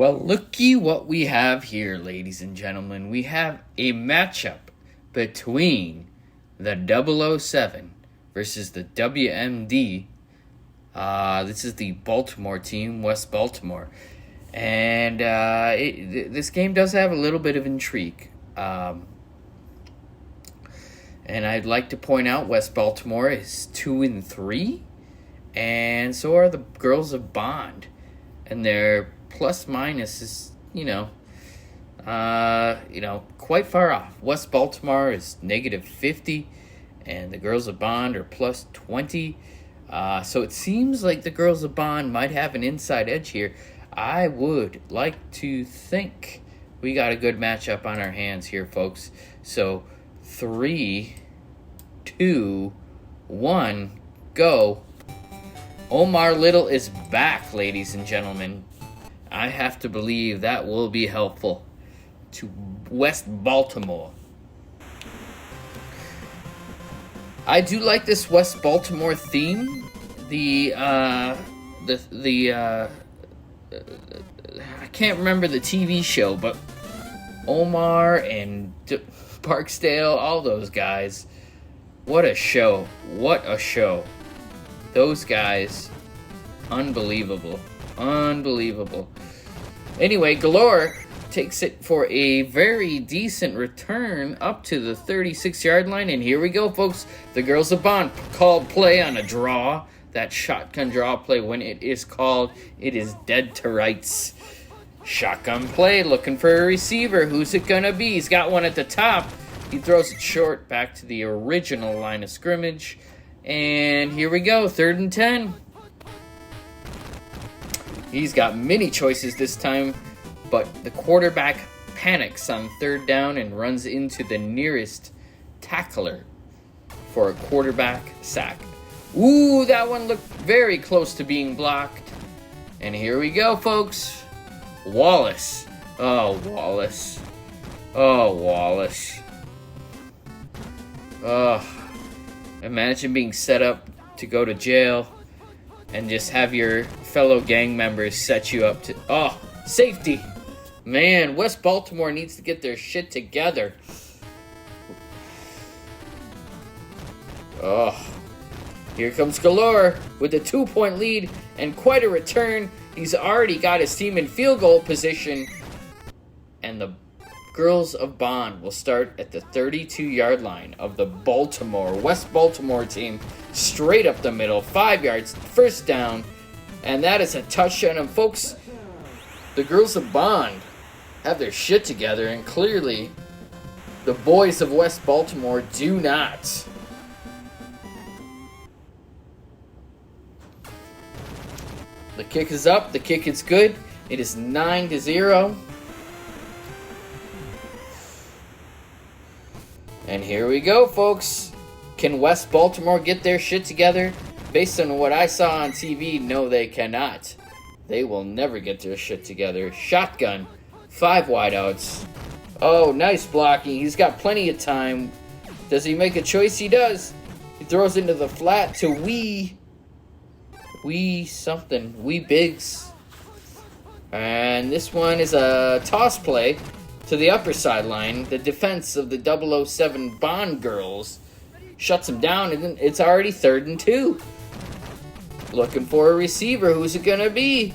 Well, looky what we have here, ladies and gentlemen. We have a matchup between the 007 versus the WMD. This is the Baltimore team, West Baltimore. And this game does have a little bit of intrigue. And I'd like to point out West Baltimore is 2-3. And so are the girls of Bond. And their plus minus is, quite far off. West Baltimore is negative 50, and the girls of Bond are plus 20. So it seems like the girls of Bond might have an inside edge here. I would like to think we got a good matchup on our hands here, folks. So 3, 2, 1, go. Omar Little is back, ladies and gentlemen. I have to believe that will be helpful to West Baltimore. I do like this West Baltimore theme. I can't remember the TV show, but Omar and Barksdale, all those guys. What a show. What a show. Those guys, unbelievable. Unbelievable. Anyway, Galore takes it for a very decent return up to the 36-yard line. And here we go, folks. The girls of Bond called play on a draw. That shotgun draw play, when it is called, it is dead to rights. Shotgun play, looking for a receiver. Who's it going to be? He's got one at the top. He throws it short back to the original line of scrimmage. And here we go, 3rd and 10. He's got many choices this time, but the quarterback panics on 3rd down and runs into the nearest tackler for a quarterback sack. Ooh, that one looked very close to being blocked. And here we go, folks. Wallace. Oh, Wallace. Oh, Wallace. Oh. Imagine being set up to go to jail and just have your fellow gang members set you up to... Oh, safety. Man, West Baltimore needs to get their shit together. Oh, here comes Galore with a 2-point lead and quite a return. He's already got his team in field goal position. And the girls of Bond will start at the 32-yard line of the West Baltimore team, straight up the middle, 5 yards, 1st down, and that is a touchdown. And folks, the girls of Bond have their shit together, and clearly the boys of West Baltimore do not. The kick is up, the kick is good. It is 9-0. And here we go, folks. Can West Baltimore get their shit together? Based on what I saw on TV, no, they cannot. They will never get their shit together. Shotgun. 5 wideouts. Oh, nice blocking. He's got plenty of time. Does he make a choice? He does. He throws into the flat to Wee Biggs. And this one is a toss play to the upper sideline. The defense of the 007 Bond girls shuts him down, and it's already 3rd and 2. Looking for a receiver. Who's it going to be?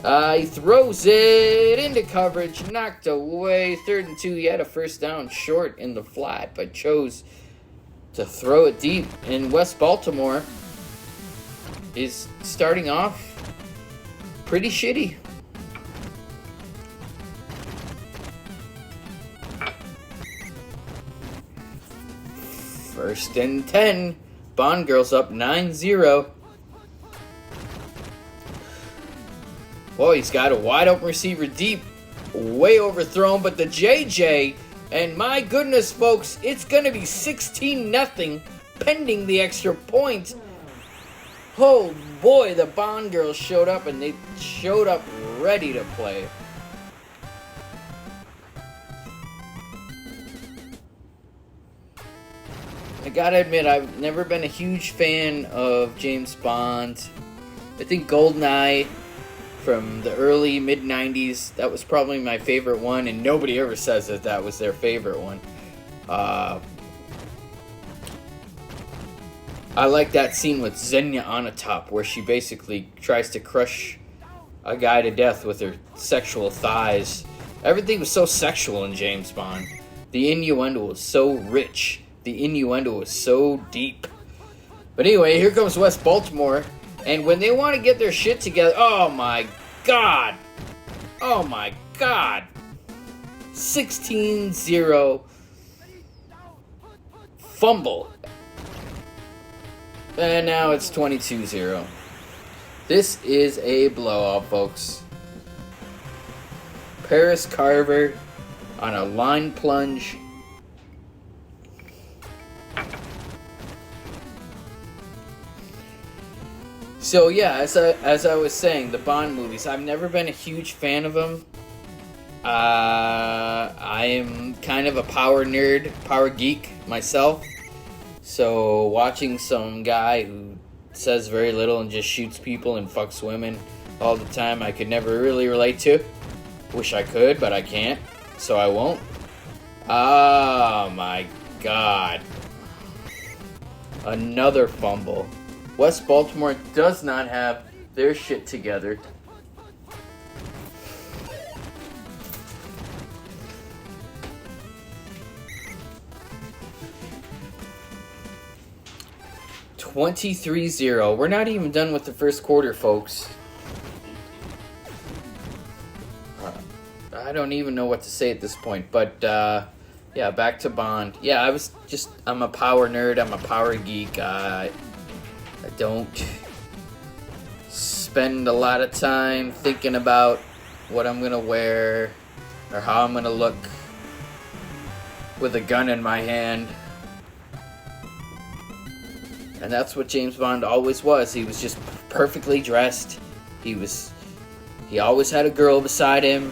He throws it into coverage, knocked away. 3rd and 2. He had a 1st down short in the flat, but chose to throw it deep. And West Baltimore is starting off pretty shitty. First and 10. Bond girls up 9-0. Whoa, he's got a wide open receiver deep. Way overthrown, but the JJ. And my goodness, folks, it's going to be 16-0 pending the extra point. Oh boy, the Bond girls showed up, and they showed up ready to play. I gotta admit, I've never been a huge fan of James Bond. I think GoldenEye from the early mid-90s. That was probably my favorite one, and nobody ever says that that was their favorite one. I like that scene with Xenia on a top, where she basically tries to crush a guy to death with her sexual thighs. Everything was so sexual in James Bond. The innuendo was so rich. The innuendo was so deep. But anyway, here comes West Baltimore. And when they want to get their shit together... Oh my god! Oh my god! 16-0 fumble. And now it's 22-0. This is a blowout, folks. Paris Carver on a line plunge. So yeah, as I was saying, the Bond movies, I've never been a huge fan of them. I am kind of a power nerd, power geek myself. So watching some guy who says very little and just shoots people and fucks women all the time, I could never really relate to. Wish I could, but I can't, so I won't. Oh my god. Another fumble. West Baltimore does not have their shit together. $23-0. We're not even done with the first quarter, folks. I don't even know what to say at this point, but yeah, back to Bond. Yeah, I'm a power nerd, I'm a power geek. I don't spend a lot of time thinking about what I'm gonna wear or how I'm gonna look with a gun in my hand. And that's what James Bond always was. He was just perfectly dressed. He always had a girl beside him.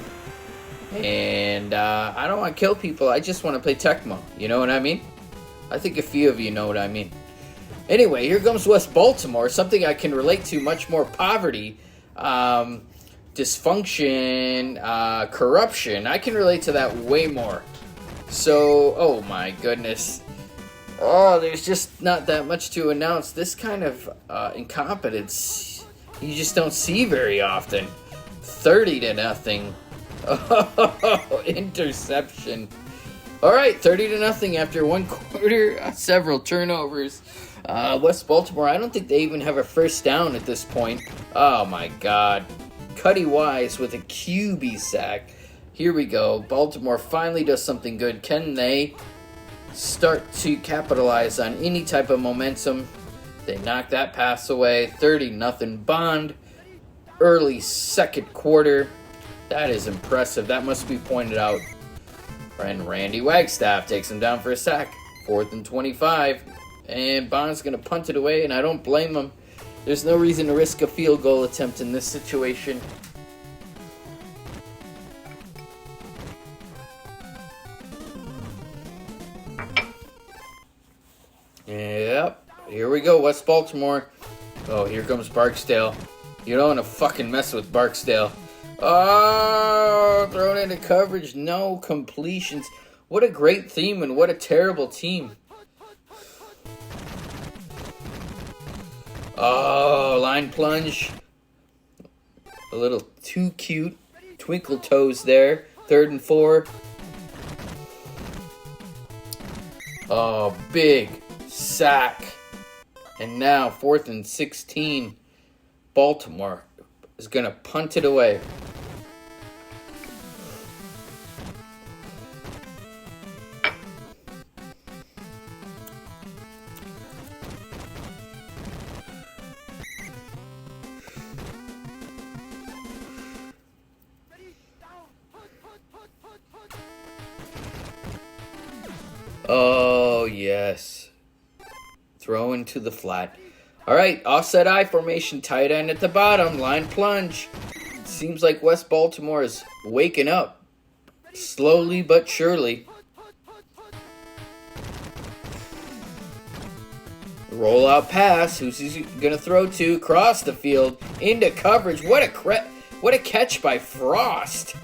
And I don't want to kill people. I just want to play Tecmo. You know what I mean? I think a few of you know what I mean. Anyway, here comes West Baltimore. Something I can relate to much more. Poverty, dysfunction, corruption. I can relate to that way more. So, oh my goodness. Oh, there's just not that much to announce. This kind of incompetence you just don't see very often. 30-0. Oh, interception. All right, 30-0 after one quarter, several turnovers. West Baltimore, I don't think they even have a first down at this point. Oh my God. Cuddy Wise with a QB sack. Here we go. Baltimore finally does something good. Can they start to capitalize on any type of momentum? They knock that pass away. 30-0 Bond. Early second quarter. That is impressive. That must be pointed out. And Randy Wagstaff takes him down for a sack. 4th and 25. And Bond's going to punt it away, and I don't blame him. There's no reason to risk a field goal attempt in this situation. Yep. Here we go, West Baltimore. Oh, here comes Barksdale. You don't want to fucking mess with Barksdale. Oh, thrown into coverage. No completions. What a great theme and what a terrible team. Oh, line plunge. A little too cute. Twinkle toes there. 3rd and 4. Oh, big sack. And now 4th and 16. Baltimore is going to punt it away. Oh, yes. Throw into the flat. All right, offset I formation, tight end at the bottom, line plunge. Seems like West Baltimore is waking up. Slowly but surely. Roll out pass. Who's he going to throw to? Across the field. Into coverage. What a What a catch by Frost.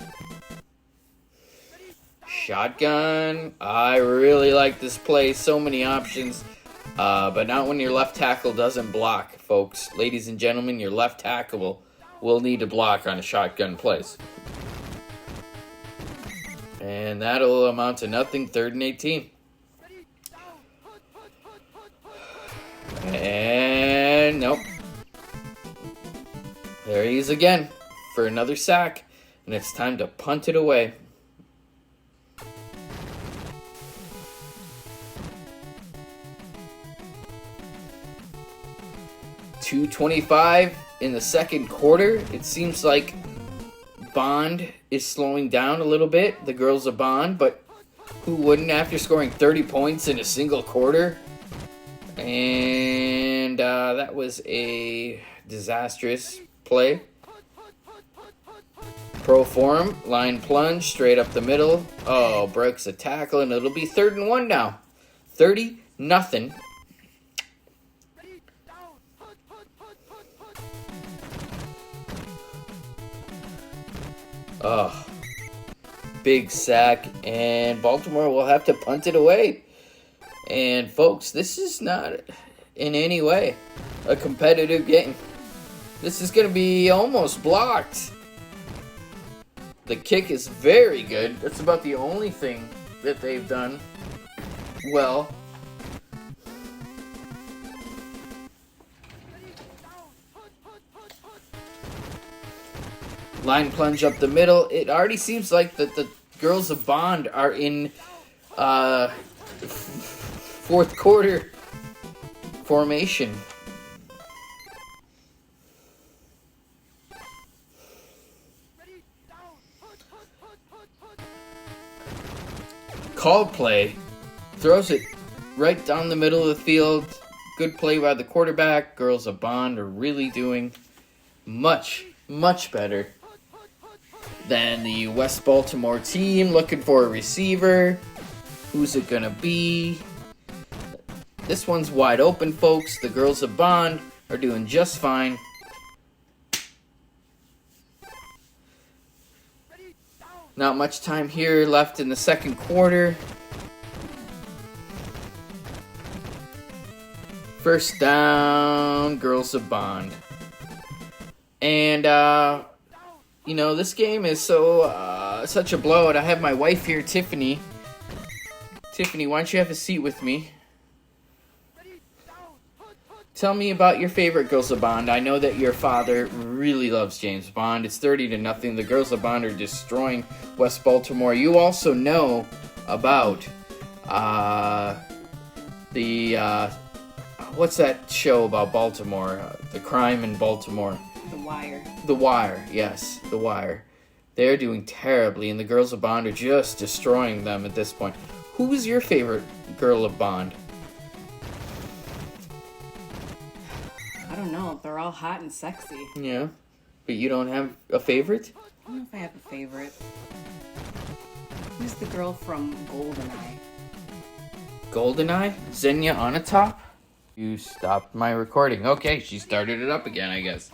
Shotgun. I really like this play. So many options. But not when your left tackle doesn't block, folks. Ladies and gentlemen, your left tackle will need to block on a shotgun plays. And that'll amount to nothing. 3rd and 18. And nope. There he is again for another sack. And it's time to punt it away. .225 in the second quarter. It seems like Bond is slowing down a little bit. The girls of Bond, but who wouldn't after scoring 30 points in a single quarter? And that was a disastrous play. Pro form, line plunge, straight up the middle. Oh, breaks a tackle, and it'll be 3rd and 1 now. 30-0. Oh, big sack, and Baltimore will have to punt it away. And folks, this is not in any way a competitive game. This is going to be almost blocked. The kick is very good. That's about the only thing that they've done well. Line plunge up the middle. It already seems like that the girls of Bond are in fourth quarter formation. Called play. Throws it right down the middle of the field. Good play by the quarterback. Girls of Bond are really doing much better than the West Baltimore team. Looking for a receiver. Who's it gonna be? This one's wide open, folks. The girls of Bond are doing just fine. Not much time here left in the second quarter. First down, girls of Bond. And, this game is such a blowout. I have my wife here, Tiffany. Tiffany, why don't you have a seat with me? Tell me about your favorite Girls of Bond. I know that your father really loves James Bond. It's 30-0. The Girls of Bond are destroying West Baltimore. You also know about what's that show about Baltimore? The crime in Baltimore. The Wire. The Wire, yes, The Wire. They're doing terribly, and the Girls of Bond are just destroying them at this point. Who is your favorite Girl of Bond? I don't know. They're all hot and sexy. Yeah, but you don't have a favorite? I don't know if I have a favorite. Who's the girl from GoldenEye? GoldenEye? Xenia Onatopp? You stopped my recording. Okay, she started it up again, I guess.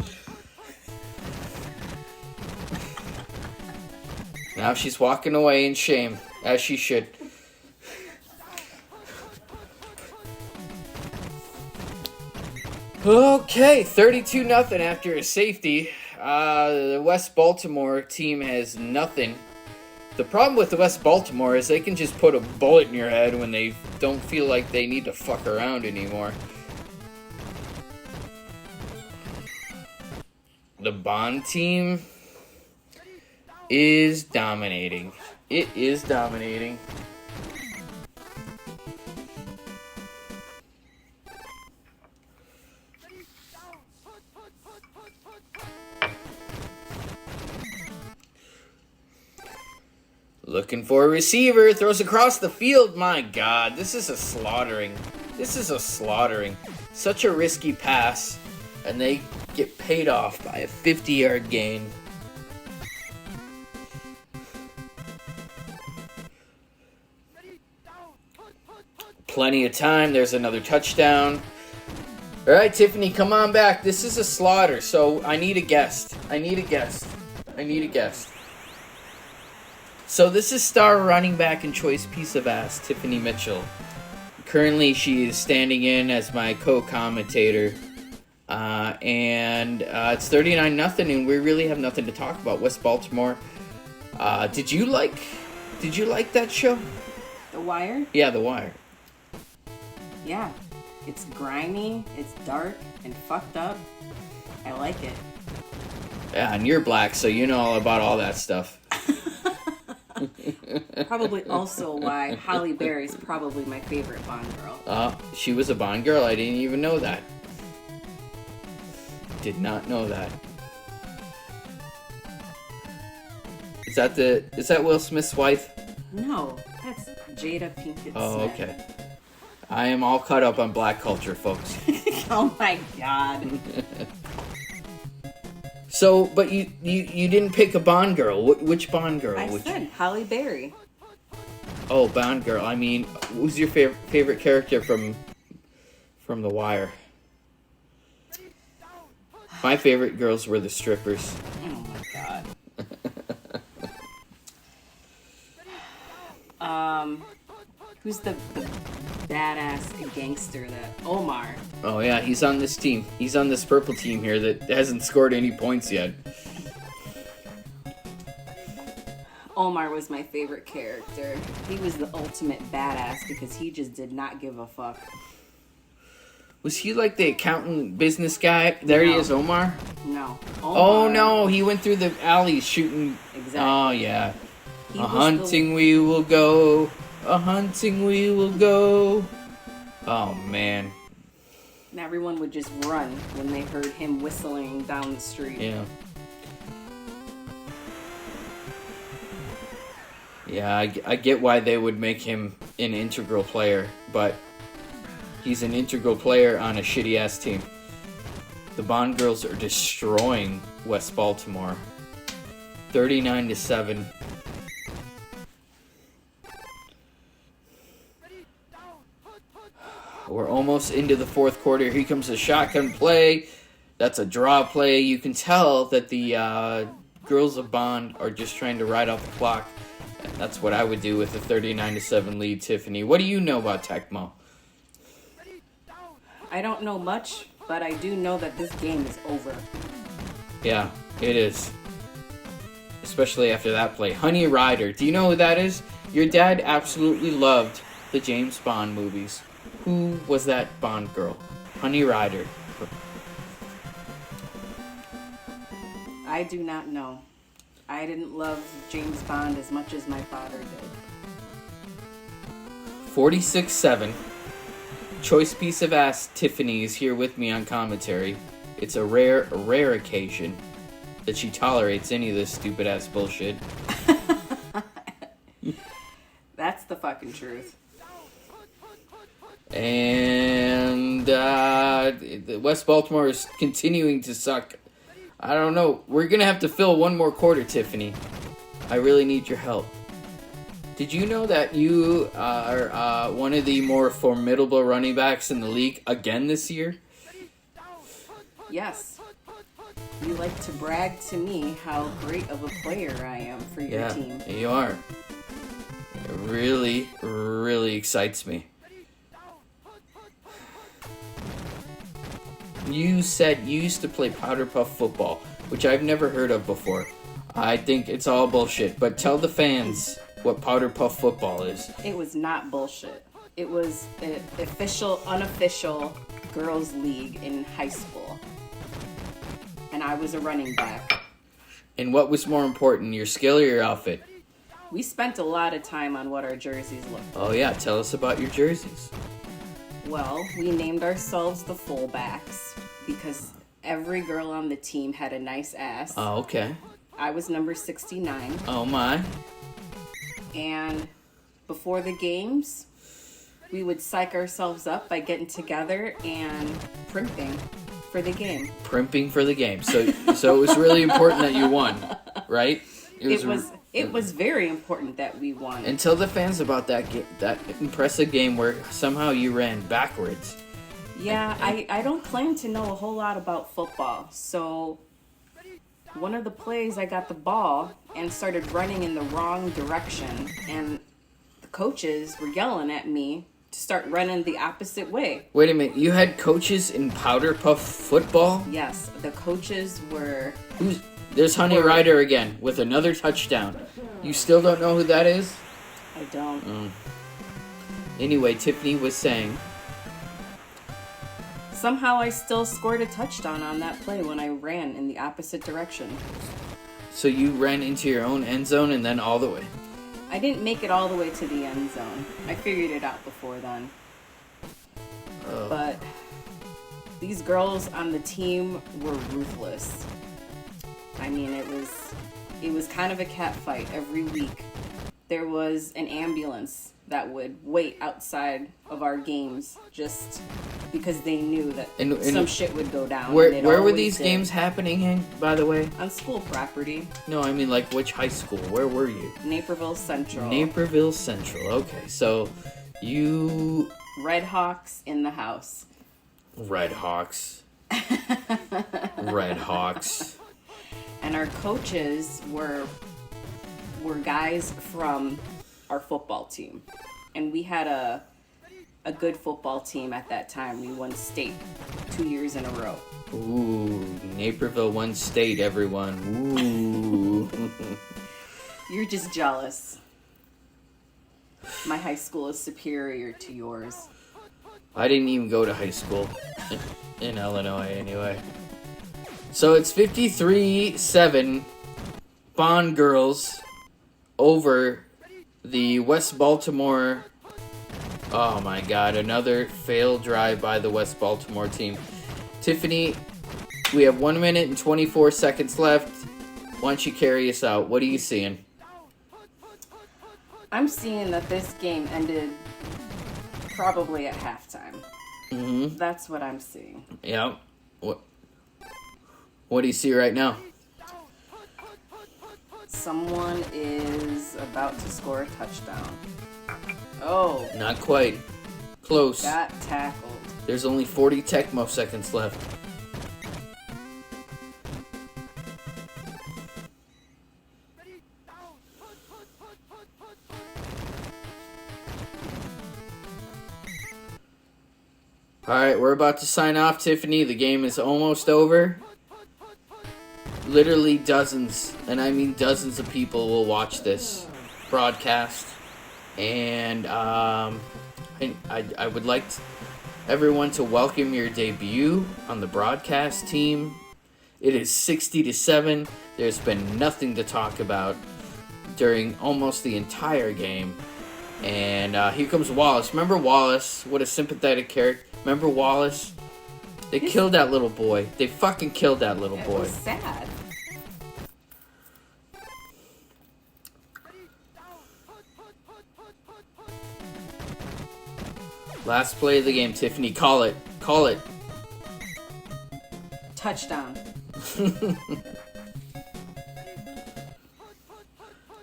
Now she's walking away in shame, as she should. Okay, 32-0 after a safety. The West Baltimore team has nothing. The problem with the West Baltimore is they can just put a bullet in your head when they don't feel like they need to fuck around anymore. The Bond team is dominating. It is dominating. Looking for a receiver. Throws across the field. My God, this is a slaughtering. This is a slaughtering. Such a risky pass. And they get paid off by a 50-yard gain. Plenty of time. There's another touchdown. All right, Tiffany, come on back. This is a slaughter, so I need a guest. I need a guest. So this is star running back and choice piece of ass, Tiffany Mitchell. Currently, she is standing in as my co-commentator. And it's 39-0, and we really have nothing to talk about. West Baltimore. Did you like that show? The Wire? Yeah, The Wire. Yeah. It's grimy, it's dark, and fucked up. I like it. Yeah, and you're black, so you know all about all that stuff. Probably also why Halle Berry's probably my favorite Bond girl. She was a Bond girl? I didn't even know that. Did not know that. Is that Will Smith's wife? No, that's Jada Pinkett Oh, Smith. okay. I am all caught up on black culture, folks. Oh my god. So, but you didn't pick a Bond girl. Which Bond girl? I said Halle Berry. Oh, Bond girl. I mean, who's your favorite character from The Wire? My favorite girls were the strippers. Oh my god. Who's the badass gangster that Omar? Oh yeah, he's on this team. He's on this purple team here that hasn't scored any points yet. Omar was my favorite character. He was the ultimate badass because he just did not give a fuck. Was he like the accountant business guy? There he is, Omar? No. Oh no, he went through the alley shooting. Exactly. Oh yeah. A hunting we will go. A hunting we will go. Oh man. And everyone would just run when they heard him whistling down the street. Yeah. Yeah, I get why they would make him an integral player, but he's an integral player on a shitty ass team. The Bond girls are destroying West Baltimore. 39-7. We're almost into the fourth quarter. Here comes a shotgun play. That's a draw play. You can tell that the girls of Bond are just trying to ride out the clock. And that's what I would do with a 39-7 lead, Tiffany. What do you know about Tecmo? I don't know much, but I do know that this game is over. Yeah, it is. Especially after that play. Honey Rider. Do you know who that is? Your dad absolutely loved the James Bond movies. Who was that Bond girl? Honey Rider. I do not know. I didn't love James Bond as much as my father did. 46-7. Choice piece of ass Tiffany is here with me on commentary. It's a rare occasion that she tolerates any of this stupid ass bullshit. That's the fucking truth. And West Baltimore is continuing to suck. I don't know. We're going to have to fill one more quarter, Tiffany. I really need your help. Did you know that you are one of the more formidable running backs in the league again this year? Yes. You like to brag to me how great of a player I am for your team. Yeah, you are. It really, really excites me. You said you used to play powder puff football, which I've never heard of before. I think it's all bullshit, but tell the fans what powder puff football is. It was not bullshit. It was an official, unofficial girls' league in high school. And I was a running back. And what was more important, your skill or your outfit? We spent a lot of time on what our jerseys looked like. Oh yeah, tell us about your jerseys. Well, we named ourselves the fullbacks because every girl on the team had a nice ass. Oh, okay. I was number 69. Oh my. And before the games, we would psych ourselves up by getting together and primping for the game. Primping for the game. So it was really important that you won, right? It was very important that we won. And tell the fans about that impressive game where somehow you ran backwards. Yeah, I don't claim to know a whole lot about football, so one of the plays, I got the ball and started running in the wrong direction. And the coaches were yelling at me to start running the opposite way. Wait a minute, you had coaches in powder puff football? Yes, the coaches were... There's Honey Ryder again with another touchdown. You still don't know who that is? I don't. Anyway, Tiffany was saying... Somehow I still scored a touchdown on that play when I ran in the opposite direction. So you ran into your own end zone and then all the way? I didn't make it all the way to the end zone. I figured it out before then. But these girls on the team were ruthless. I mean, it was kind of a cat fight every week. There was an ambulance that would wait outside of our games just because they knew that some shit would go down. Where were these games happening, by the way? On school property. No, I mean, like, which high school? Where were you? Naperville Central. Naperville Central. Okay, so you... Red Hawks in the house. Red Hawks. Red Hawks. And our coaches were guys from our football team. And we had a good football team at that time. We won state 2 years in a row. Ooh, Naperville won state, everyone. Ooh. You're just jealous. My high school is superior to yours. I didn't even go to high school in Illinois anyway. So it's 53-7 Bond Girls over the West Baltimore. Oh my God, another failed drive by the West Baltimore team. Tiffany, we have 1 minute and 24 seconds left. Why don't you carry us out? What are you seeing? I'm seeing that this game ended probably at halftime. Mm-hmm. That's what I'm seeing. Yeah. What do you see right now? Someone is about to score a touchdown. Oh. Not quite. Close. Got tackled. There's only 40 Tecmo seconds left. Alright, we're about to sign off, Tiffany. The game is almost over. Literally dozens, and I mean dozens of people will watch this broadcast. And I would like everyone to welcome your debut on the broadcast team. It is 60-7. There's been nothing to talk about during almost the entire game. And here comes Wallace. Remember Wallace? What a sympathetic character. Remember Wallace? They killed that little boy. They fucking killed that little boy. It was sad. Last play of the game, Tiffany. Call it. Call it. Touchdown.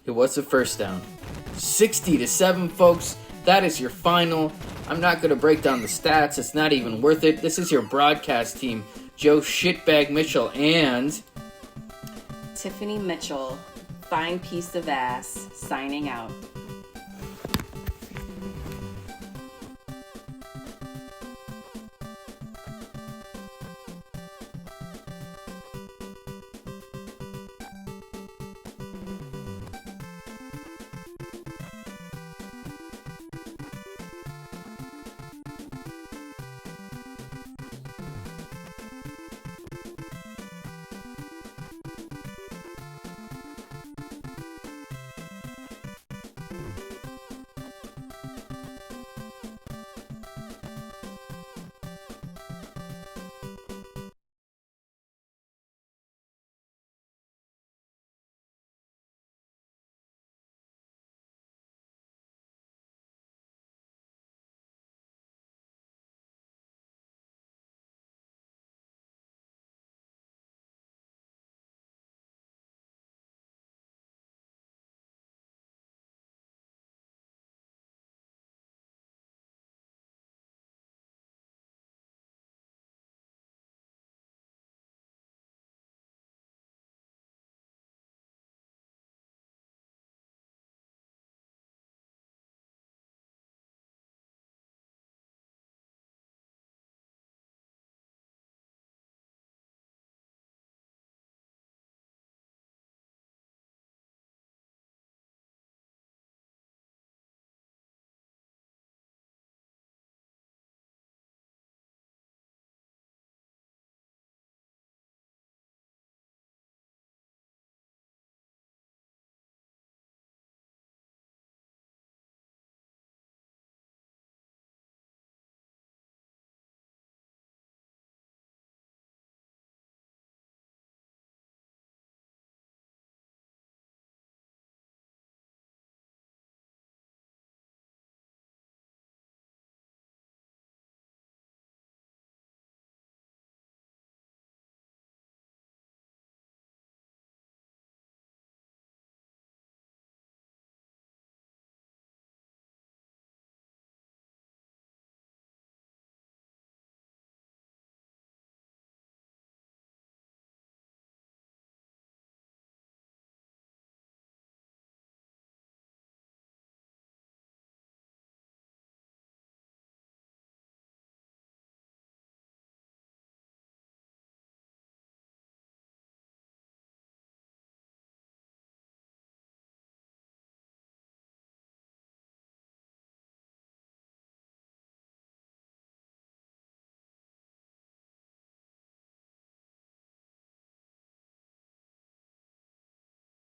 It was a first down. 60-7, folks. That is your final. I'm not going to break down the stats. It's not even worth it. This is your broadcast team. Joe Shitbag Mitchell and... Tiffany Mitchell, fine piece of ass, signing out.